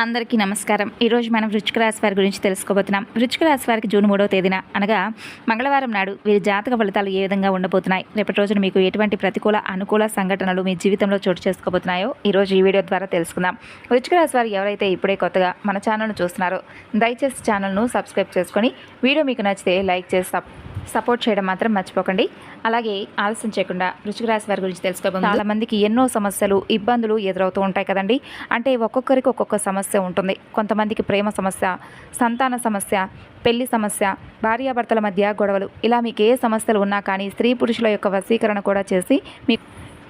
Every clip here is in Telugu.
అందరికీ నమస్కారం. ఈరోజు మనం వృశ్చిక రాశి వారి గురించి తెలుసుకోబోతున్నాం. వృశ్చిక రాశి వారికి జూన్ 3వ తేదీన అనగా మంగళవారం నాడు వీరి జాతక ఫలితాలు ఏ విధంగా ఉండబోతున్నాయి, రేపటి రోజున మీకు ఎటువంటి ప్రతికూల అనుకూల సంఘటనలు మీ జీవితంలో చోటు చేసుకోబోతున్నాయో ఈరోజు ఈ వీడియో ద్వారా తెలుసుకుందాం. వృశ్చిక రాశి వారు ఎవరైతే ఇప్పుడే కొత్తగా మన ఛానల్ను చూస్తున్నారో దయచేసి ఛానల్ను సబ్స్క్రైబ్ చేసుకొని వీడియో మీకు నచ్చితే లైక్ చేసి సపోర్ట్ చేయడం మాత్రం మర్చిపోకండి. అలాగే ఆలస్యం చేయకుండా వృశ్చిక రాశి వారి గురించి తెలుసుకోబోతున్నాం. చాలా మందికి ఎన్నో సమస్యలు ఇబ్బందులు ఎదురవుతూ ఉంటాయి కదండి. అంటే ఒక్కొక్కరికి ఒక్కొక్క సమస్య ఉంటుంది. కొంతమందికి ప్రేమ సమస్య, సంతాన సమస్య, పెళ్లి సమస్య, భార్యాభర్తల మధ్య గొడవలు, ఇలా మీకు ఏ సమస్యలు ఉన్నా కానీ స్త్రీ పురుషుల యొక్క వశీకరణ కూడా చేసి మీకు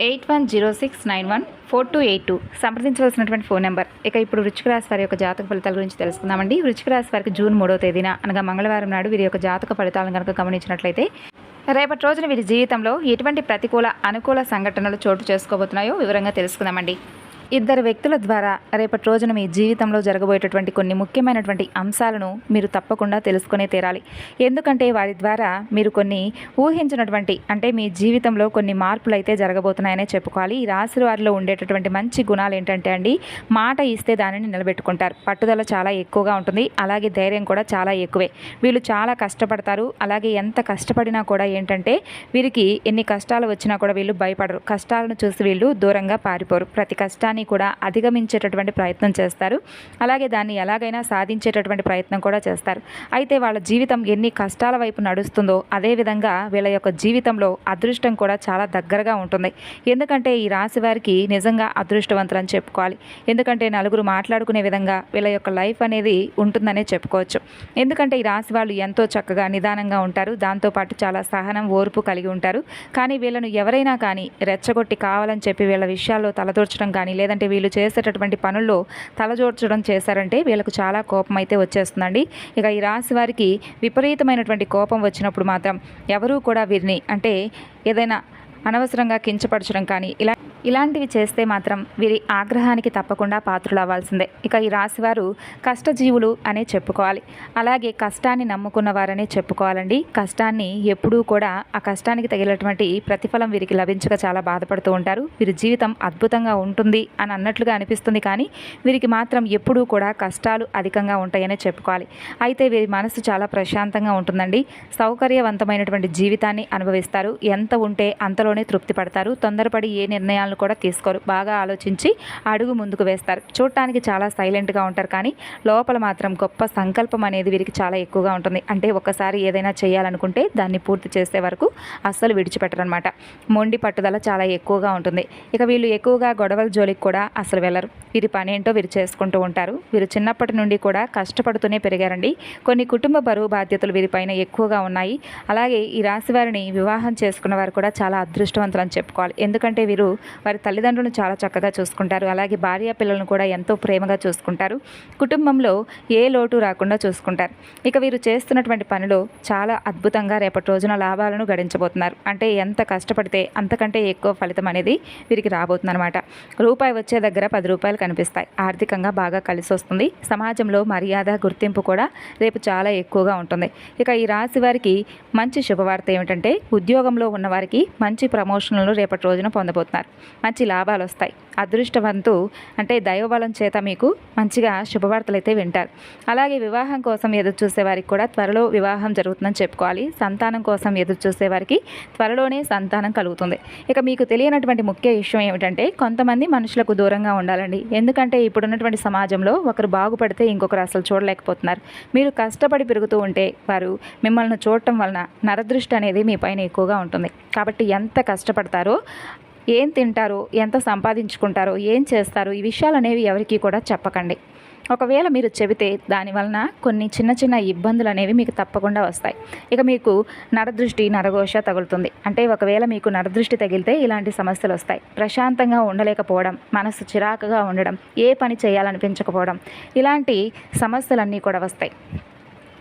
8106914282 సంప్రదించవలసినటువంటి ఫోన్ నెంబర్. ఇక ఇప్పుడు వృశ్చిక రాశి వారి యొక్క జాతక ఫలితాల గురించి తెలుసుకుందామండి. వృశ్చిక రాశి వారికి జూన్ 3వ తేదీన అనగా మంగళవారం నాడు వీరి యొక్క జాతక ఫలితాలను కనుక గమనించినట్లయితే రేపటి రోజున వీరి జీవితంలో ఎటువంటి ప్రతికూల అనుకూల సంఘటనలు చోటు చేసుకోబోతున్నాయో వివరంగా తెలుసుకుందామండి. ఇద్దరు వ్యక్తుల ద్వారా రేపటి రోజున మీ జీవితంలో జరగబోయేటటువంటి కొన్ని ముఖ్యమైనటువంటి అంశాలను మీరు తప్పకుండా తెలుసుకునే తీరాలి. ఎందుకంటే వారి ద్వారా మీరు కొన్ని ఊహించినటువంటి అంటే మీ జీవితంలో కొన్ని మార్పులు అయితే జరగబోతున్నాయనే చెప్పుకోవాలి. ఈ రాశి వారిలో ఉండేటటువంటి మంచి గుణాలు ఏంటంటే అండి, మాట ఇస్తే దానిని నిలబెట్టుకుంటారు. పట్టుదల చాలా ఎక్కువగా ఉంటుంది. అలాగే ధైర్యం కూడా చాలా ఎక్కువే. వీళ్ళు చాలా కష్టపడతారు. అలాగే ఎంత కష్టపడినా కూడా ఏంటంటే వీరికి ఎన్ని కష్టాలు వచ్చినా కూడా వీళ్ళు భయపడరు. కష్టాలను చూసి వీళ్ళు దూరంగా పారిపోరు. ప్రతి కష్టాన్ని కూడా అధిగమించేటటువంటి ప్రయత్నం చేస్తారు. అలాగే దాన్ని ఎలాగైనా సాధించేటటువంటి ప్రయత్నం కూడా చేస్తారు. అయితే వాళ్ళ జీవితం ఎన్ని కష్టాల వైపు నడుస్తుందో అదేవిధంగా వీళ్ళ యొక్క జీవితంలో అదృష్టం కూడా చాలా దగ్గరగా ఉంటుంది. ఎందుకంటే ఈ రాశి వారికి నిజంగా అదృష్టవంతులు అని చెప్పుకోవాలి. ఎందుకంటే నలుగురు మాట్లాడుకునే విధంగా వీళ్ళ యొక్క లైఫ్ అనేది ఉంటుందనే చెప్పుకోవచ్చు. ఎందుకంటే ఈ రాశి వాళ్ళు ఎంతో చక్కగా నిదానంగా ఉంటారు. దాంతోపాటు చాలా సహనం, ఓర్పు కలిగి ఉంటారు. కానీ వీళ్ళను ఎవరైనా కానీ రెచ్చగొట్టి కావాలని చెప్పి వీళ్ళ విషయాల్లో తలదూర్చడం కానీ లేదంటే వీళ్ళు చేసేటటువంటి పనుల్లో తలజోర్చడం చేశారంటే వీళ్ళకు చాలా కోపం అయితే వచ్చేస్తుందండి. ఇక ఈ రాశి వారికి విపరీతమైనటువంటి కోపం వచ్చినప్పుడు మాత్రం ఎవరూ కూడా వీరిని అంటే ఏదైనా అనవసరంగా కించపరచడం కానీ ఇలాంటివి చేస్తే మాత్రం వీరి ఆగ్రహానికి తప్పకుండా పాత్రలు అవ్వాల్సిందే. ఇక ఈ రాశివారు కష్టజీవులు అనే చెప్పుకోవాలి. అలాగే కష్టాన్ని నమ్ముకున్న వారనే చెప్పుకోవాలండి. కష్టాన్ని ఎప్పుడూ కూడా ఆ కష్టానికి తగినటువంటి ప్రతిఫలం వీరికి లభించక చాలా బాధపడుతూ ఉంటారు. వీరి జీవితం అద్భుతంగా ఉంటుంది అని అన్నట్లుగా అనిపిస్తుంది, కానీ వీరికి మాత్రం ఎప్పుడూ కూడా కష్టాలు అధికంగా ఉంటాయనే చెప్పుకోవాలి. అయితే వీరి మనసు చాలా ప్రశాంతంగా ఉంటుందండి. సౌకర్యవంతమైనటువంటి జీవితాన్ని అనుభవిస్తారు. ఎంత ఉంటే అంతలోనే తృప్తి పడతారు. తొందరపడి ఏ నిర్ణయాలు కూడా తీసుకోరు. బాగా ఆలోచించి అడుగు ముందుకు వేస్తారు. చూడటానికి చాలా సైలెంట్గా ఉంటారు, కానీ లోపల మాత్రం గొప్ప సంకల్పం అనేది వీరికి చాలా ఎక్కువగా ఉంటుంది. అంటే ఒకసారి ఏదైనా చేయాలనుకుంటే దాన్ని పూర్తి చేసే వరకు అస్సలు విడిచిపెట్టరు అనమాట. మొండి పట్టుదల చాలా ఎక్కువగా ఉంటుంది. ఇక వీళ్ళు ఎక్కువగా గొడవల జోలికి కూడా అసలు వెళ్ళరు. వీరి పని ఏంటో వీరు చేసుకుంటూ ఉంటారు. వీరు చిన్నప్పటి నుండి కూడా కష్టపడుతూనే పెరిగారండి. కొన్ని కుటుంబ బరువు బాధ్యతలు వీరిపైన ఎక్కువగా ఉన్నాయి. అలాగే ఈ రాశి వారిని వివాహం చేసుకున్న వారు కూడా చాలా అదృష్టవంతులు అని చెప్పుకోవాలి. ఎందుకంటే వీరు వారి తల్లిదండ్రులను చాలా చక్కగా చూసుకుంటారు. అలాగే భార్య పిల్లలను కూడా ఎంతో ప్రేమగా చూసుకుంటారు. కుటుంబంలో ఏ లోటు రాకుండా చూసుకుంటారు. ఇక వీరు చేస్తున్నటువంటి పనిలో చాలా అద్భుతంగా రేపటి రోజున లాభాలను గడించబోతున్నారు. అంటే ఎంత కష్టపడితే అంతకంటే ఎక్కువ ఫలితం అనేది వీరికి రాబోతుంది అనమాట. రూపాయి వచ్చే దగ్గర 10 రూపాయలు కనిపిస్తాయి. ఆర్థికంగా బాగా కలిసి వస్తుంది. సమాజంలో మర్యాద, గుర్తింపు కూడా రేపు చాలా ఎక్కువగా ఉంటుంది. ఇక ఈ రాశి వారికి మంచి శుభవార్త ఏమిటంటే ఉద్యోగంలో ఉన్నవారికి మంచి ప్రమోషన్లు రేపటి రోజున పొందబోతున్నారు. మంచి లాభాలు వస్తాయి. అదృష్టవంతు అంటే దైవబలం చేత మీకు మంచిగా శుభవార్తలు అయితే వింటారు. అలాగే వివాహం కోసం ఎదురు చూసే వారికి కూడా త్వరలో వివాహం జరుగుతుందని చెప్పుకోవాలి. సంతానం కోసం ఎదురు చూసే వారికి త్వరలోనే సంతానం కలుగుతుంది. ఇక మీకు తెలియనటువంటి ముఖ్య విషయం ఏమిటంటే కొంతమంది మనుషులకు దూరంగా ఉండాలండి. ఎందుకంటే ఇప్పుడున్నటువంటి సమాజంలో ఒకరు బాగుపడితే ఇంకొకరు అసలు చూడలేకపోతున్నారు. మీరు కష్టపడి పెరుగుతూ ఉంటే వారు మిమ్మల్ని చూడటం వలన నరదృష్టి అనేది మీ పైన ఎక్కువగా ఉంటుంది. కాబట్టి ఎంత కష్టపడతారో, ఏం తింటారో, ఎంత సంపాదించుకుంటారో, ఏం చేస్తారో ఈ విషయాలు అనేవి ఎవరికి కూడా చెప్పకండి. ఒకవేళ మీరు చెబితే దానివలన కొన్ని చిన్న చిన్న ఇబ్బందులు అనేవి మీకు తప్పకుండా వస్తాయి. ఇక మీకు నరదృష్టి, నరఘోష తగులుతుంది. అంటే ఒకవేళ మీకు నరదృష్టి తగిలితే ఇలాంటి సమస్యలు వస్తాయి. ప్రశాంతంగా ఉండలేకపోవడం, మనసు చిరాకుగా ఉండడం, ఏ పని చేయాలనిపించకపోవడం, ఇలాంటి సమస్యలన్నీ కూడా వస్తాయి.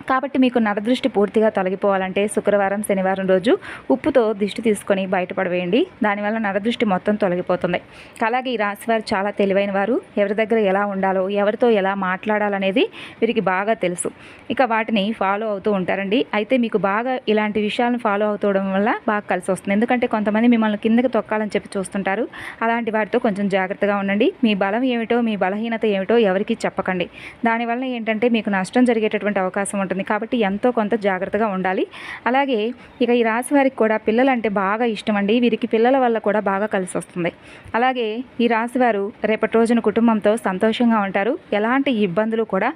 కాబట్టి మీకు నరదృష్టి పూర్తిగా తొలగిపోవాలంటే శుక్రవారం శనివారం రోజు ఉప్పుతో దిష్టి తీసుకొని బయటపడవేయండి. దానివల్ల నరదృష్టి మొత్తం తొలగిపోతుంది. అలాగే ఈ రాశివారు చాలా తెలివైన వారు. ఎవరి దగ్గర ఎలా ఉండాలో, ఎవరితో ఎలా మాట్లాడాలనేది వీరికి బాగా తెలుసు. ఇక వాటిని ఫాలో అవుతూ ఉంటారండి. అయితే మీకు బాగా ఇలాంటి విషయాలను ఫాలో అవుతడం వల్ల బాగా కలిసి వస్తుంది. ఎందుకంటే కొంతమంది మిమ్మల్ని కిందకి తొక్కాలని చెప్పి చూస్తుంటారు. అలాంటి వారితో కొంచెం జాగ్రత్తగా ఉండండి. మీ బలం ఏమిటో, మీ బలహీనత ఏమిటో ఎవరికి చెప్పకండి. దానివల్ల ఏంటంటే మీకు నష్టం జరిగేటటువంటి అవకాశం ఉంటుంది. కాబట్టి ఎంతో కొంత జాగ్రత్తగా ఉండాలి. అలాగే ఇక ఈ రాశి వారికి కూడా పిల్లలంటే బాగా ఇష్టం అండి. వీరికి పిల్లల వల్ల కూడా బాగా కలిసి వస్తుంది. అలాగే ఈ రాశి వారు రేపటి రోజున కుటుంబంతో సంతోషంగా ఉంటారు. ఎలాంటి ఇబ్బందులు కూడా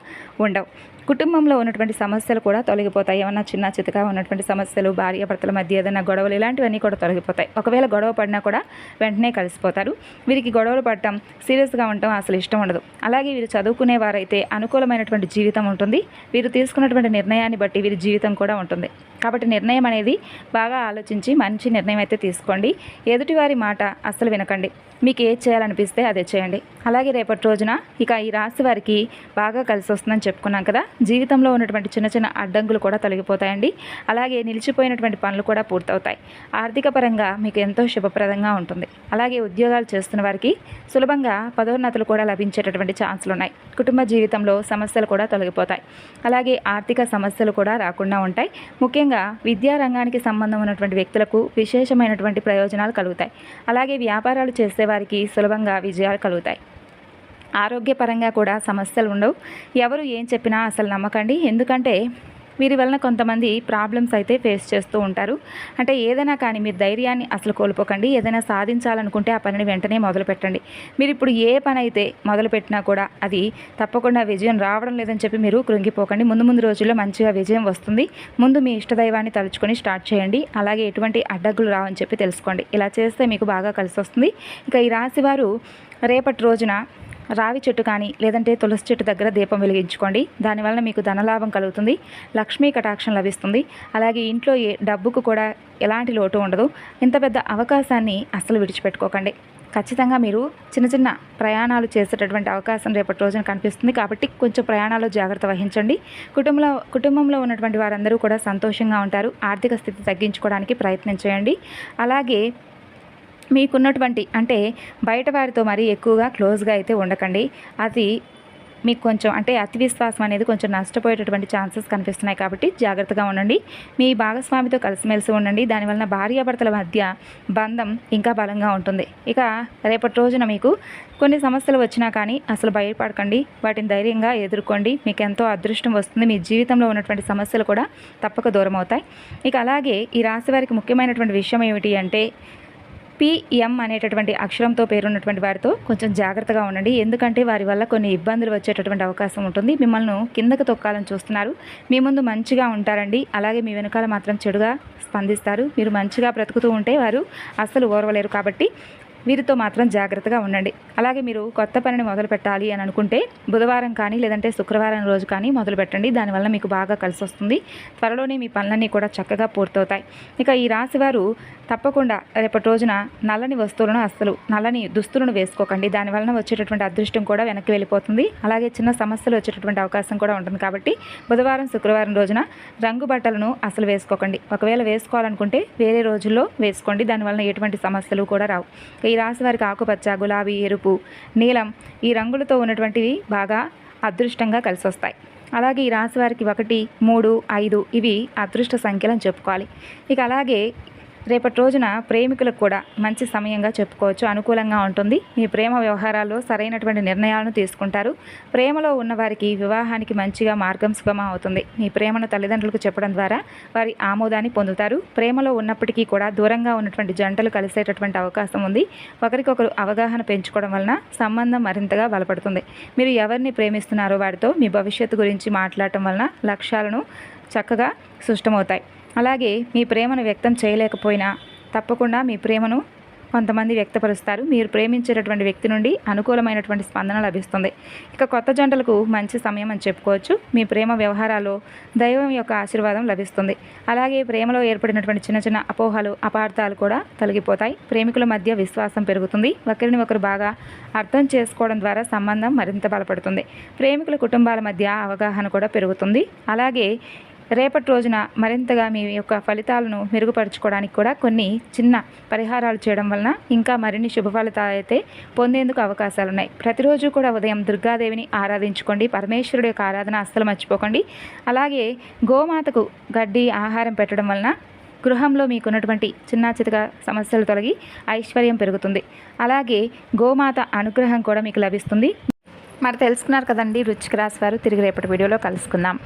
ఉండవు. కుటుంబంలో ఉన్నటువంటి సమస్యలు కూడా తొలగిపోతాయి. ఏమన్నా చిన్న చితగా ఉన్నటువంటి సమస్యలు, భార్యాభర్తల మధ్య ఏదైనా గొడవలు, ఇలాంటివన్నీ కూడా తొలగిపోతాయి. ఒకవేళ గొడవ పడినా కూడా వెంటనే కలిసిపోతారు. వీరికి గొడవలు పడటం, సీరియస్గా ఉండటం అసలు ఇష్టం ఉండదు. అలాగే వీరు చదువుకునే వారైతే అనుకూలమైనటువంటి జీవితం ఉంటుంది. వీరు తీసుకున్నటువంటి నిర్ణయాన్ని బట్టి వీరి జీవితం కూడా ఉంటుంది. కాబట్టి నిర్ణయం అనేది బాగా ఆలోచించి మంచి నిర్ణయం అయితే తీసుకోండి. ఎదుటివారి మాట అస్సలు వినకండి. మీకు ఏది చేయాలనిపిస్తే అదే చేయండి. అలాగే రేపటి రోజున ఇక ఈ రాశి వారికి బాగా కలిసి వస్తుందని చెప్పుకున్నాం కదా. జీవితంలో ఉన్నటువంటి చిన్న చిన్న అడ్డంకులు కూడా తొలగిపోతాయండి. అలాగే నిలిచిపోయినటువంటి పనులు కూడా పూర్తవుతాయి. ఆర్థిక పరంగా మీకు ఎంతో శుభప్రదంగా ఉంటుంది. అలాగే ఉద్యోగాలు చేస్తున్న వారికి సులభంగా పదోన్నతులు కూడా లభించేటటువంటి ఛాన్సులు ఉన్నాయి. కుటుంబ జీవితంలో సమస్యలు కూడా తొలగిపోతాయి. అలాగే ఆర్థిక సమస్యలు కూడా రాకుండా ఉంటాయి. ముఖ్యంగా విద్యారంగానికి సంబంధం ఉన్నటువంటి వ్యక్తులకు విశేషమైనటువంటి ప్రయోజనాలు కలుగుతాయి. అలాగే వ్యాపారాలు చేసేవారికి సులభంగా విజయాలు కలుగుతాయి. ఆరోగ్యపరంగా కూడా సమస్యలు ఉండవు. ఎవరు ఏం చెప్పినా అసలు నమ్మకండి. ఎందుకంటే వీరి వలన కొంతమంది ప్రాబ్లమ్స్ అయితే ఫేస్ చేస్తూ ఉంటారు. అంటే ఏదైనా కానీ మీరు ధైర్యాన్ని అసలు కోల్పోకండి. ఏదైనా సాధించాలనుకుంటే ఆ పనిని వెంటనే మొదలు పెట్టండి. మీరు ఇప్పుడు ఏ పని అయితే మొదలుపెట్టినా కూడా అది తప్పకుండా విజయం రావడం లేదని చెప్పి మీరు కృంగిపోకండి. ముందు రోజుల్లో మంచిగా విజయం వస్తుంది. ముందు మీ ఇష్టదైవాన్ని తలుచుకొని స్టార్ట్ చేయండి. అలాగే ఎటువంటి అడ్డంకులు రావని చెప్పి తెలుసుకోండి. ఇలా చేస్తే మీకు బాగా కలిసి వస్తుంది. ఇక ఈ రాశివారు రేపటి రోజున రావి చెట్టు కానీ లేదంటే తులసి చెట్టు దగ్గర దీపం వెలిగించుకోండి. దానివల్ల మీకు ధనలాభం కలుగుతుంది. లక్ష్మీ కటాక్షం లభిస్తుంది. అలాగే ఇంట్లో డబ్బుకు కూడా ఎలాంటి లోటు ఉండదు. ఇంత పెద్ద అవకాశాన్ని అస్సలు విడిచిపెట్టుకోకండి. ఖచ్చితంగా మీరు చిన్న చిన్న ప్రయాణాలు చేసేటటువంటి అవకాశం రేపటి రోజున కనిపిస్తుంది. కాబట్టి కొంచెం ప్రయాణాల్లో జాగ్రత్త వహించండి. కుటుంబంలో ఉన్నటువంటి వారందరూ కూడా సంతోషంగా ఉంటారు. ఆర్థిక స్థితి తగ్గించుకోవడానికి ప్రయత్నం చేయండి. అలాగే మీకున్నటువంటి అంటే బయట వారితో మరీ ఎక్కువగా క్లోజ్గా అయితే ఉండకండి. అది మీకు కొంచెం అంటే అతి విశ్వాసం అనేది కొంచెం నష్టపోయేటటువంటి ఛాన్సెస్ కనిపిస్తున్నాయి. కాబట్టి జాగ్రత్తగా ఉండండి. మీ భాగస్వామితో కలిసిమెలిసి ఉండండి. దానివలన భార్యాభర్తల మధ్య బంధం ఇంకా బలంగా ఉంటుంది. ఇక రేపటి రోజున మీకు కొన్ని సమస్యలు వచ్చినా కానీ అసలు భయపడకండి. వాటిని ధైర్యంగా ఎదుర్కోండి. మీకు ఎంతో అదృష్టం వస్తుంది. మీ జీవితంలో ఉన్నటువంటి సమస్యలు కూడా తప్పక దూరం అవుతాయి. ఇక అలాగే ఈ రాశి వారికి ముఖ్యమైనటువంటి విషయం ఏమిటి అంటే పిఎం అనేటటువంటి అక్షరంతో పేరున్నటువంటి వారితో కొంచెం జాగ్రత్తగా ఉండండి. ఎందుకంటే వారి వల్ల కొన్ని ఇబ్బందులు వచ్చేటటువంటి అవకాశం ఉంటుంది. మిమ్మల్ని కిందకు తొక్కాలని చూస్తున్నారు. మీ ముందు మంచిగా ఉంటారండి. అలాగే మీ వెనకాల మాత్రం చెడుగా స్పందిస్తారు. మీరు మంచిగా బ్రతుకుతూ ఉంటే వారు అస్సలు ఓర్వలేరు. కాబట్టి వీరితో మాత్రం జాగ్రత్తగా ఉండండి. అలాగే మీరు కొత్త పనిని మొదలు పెట్టాలి అని అనుకుంటే బుధవారం కానీ లేదంటే శుక్రవారం రోజు కానీ మొదలు పెట్టండి. దానివల్ల మీకు బాగా కలిసి వస్తుంది. త్వరలోనే మీ పనులన్నీ కూడా చక్కగా పూర్తవుతాయి. ఇక ఈ రాశివారు తప్పకుండా రేపటి రోజున నల్లని దుస్తులను వేసుకోకండి. దానివలన వచ్చేటటువంటి అదృష్టం కూడా వెనక్కి వెళ్ళిపోతుంది. అలాగే చిన్న సమస్యలు వచ్చేటటువంటి అవకాశం కూడా ఉంటుంది. కాబట్టి బుధవారం శుక్రవారం రోజున రంగు బట్టలను అసలు వేసుకోకండి. ఒకవేళ వేసుకోవాలనుకుంటే వేరే రోజుల్లో వేసుకోండి. దానివల్ల ఎటువంటి సమస్యలు కూడా రావు. ఈ రాశి వారికి ఆకుపచ్చ, గులాబీ, ఎరుపు, నీలం ఈ రంగులతో ఉన్నటువంటివి బాగా అదృష్టంగా కలిసి వస్తాయి. అలాగే ఈ రాశి వారికి 1, 3, 5 ఇవి అదృష్ట సంఖ్యలని చెప్పుకోవాలి. ఇక అలాగే రేపటి రోజున ప్రేమికులకు కూడా మంచి సమయంగా చెప్పుకోవచ్చు. అనుకూలంగా ఉంటుంది. మీ ప్రేమ వ్యవహారాల్లో సరైనటువంటి నిర్ణయాలను తీసుకుంటారు. ప్రేమలో ఉన్నవారికి వివాహానికి మంచిగా మార్గం సుగమం అవుతుంది. మీ ప్రేమను తల్లిదండ్రులకు చెప్పడం ద్వారా వారి ఆమోదాన్ని పొందుతారు. ప్రేమలో ఉన్నప్పటికీ కూడా దూరంగా ఉన్నటువంటి జంటలు కలిసేటటువంటి అవకాశం ఉంది. ఒకరికొకరు అవగాహన పెంచుకోవడం వలన సంబంధం మరింతగా బలపడుతుంది. మీరు ఎవరిని ప్రేమిస్తున్నారో వారితో మీ భవిష్యత్తు గురించి మాట్లాడటం వలన లక్ష్యాలను చక్కగా స్పష్టమవుతాయి. అలాగే మీ ప్రేమను వ్యక్తం చేయలేకపోయినా తప్పకుండా మీ ప్రేమను కొంతమంది వ్యక్తపరుస్తారు. మీరు ప్రేమించేటటువంటి వ్యక్తి నుండి అనుకూలమైనటువంటి స్పందన లభిస్తుంది. ఇక కొత్త జంటలకు మంచి సమయం అని చెప్పుకోవచ్చు. మీ ప్రేమ వ్యవహారాల్లో దైవం యొక్క ఆశీర్వాదం లభిస్తుంది. అలాగే ప్రేమలో ఏర్పడినటువంటి చిన్న చిన్న అపోహలు, అపార్థాలు కూడా తొలగిపోతాయి. ప్రేమికుల మధ్య విశ్వాసం పెరుగుతుంది. ఒకరిని ఒకరు బాగా అర్థం చేసుకోవడం ద్వారా సంబంధం మరింత బలపడుతుంది. ప్రేమికుల కుటుంబాల మధ్య అవగాహన కూడా పెరుగుతుంది. అలాగే రేపటి రోజున మరింతగా మీ యొక్క ఫలితాలను మెరుగుపరుచుకోవడానికి కూడా కొన్ని చిన్న పరిహారాలు చేయడం వలన ఇంకా మరిన్ని శుభ ఫలితాలు అయితే పొందేందుకు అవకాశాలు ఉన్నాయి. ప్రతిరోజు కూడా ఉదయం దుర్గాదేవిని ఆరాధించుకోండి. పరమేశ్వరుడు యొక్క ఆరాధన అస్సలు మర్చిపోకండి. అలాగే గోమాతకు గడ్డి ఆహారం పెట్టడం వలన గృహంలో మీకున్నటువంటి చిన్న చితక సమస్యలు తొలగి ఐశ్వర్యం పెరుగుతుంది. అలాగే గోమాత అనుగ్రహం కూడా మీకు లభిస్తుంది. మరి తెలుసుకున్నారు కదండి వృశ్చిక రాశి వారు. తిరిగి రేపటి వీడియోలో కలుసుకుందాం.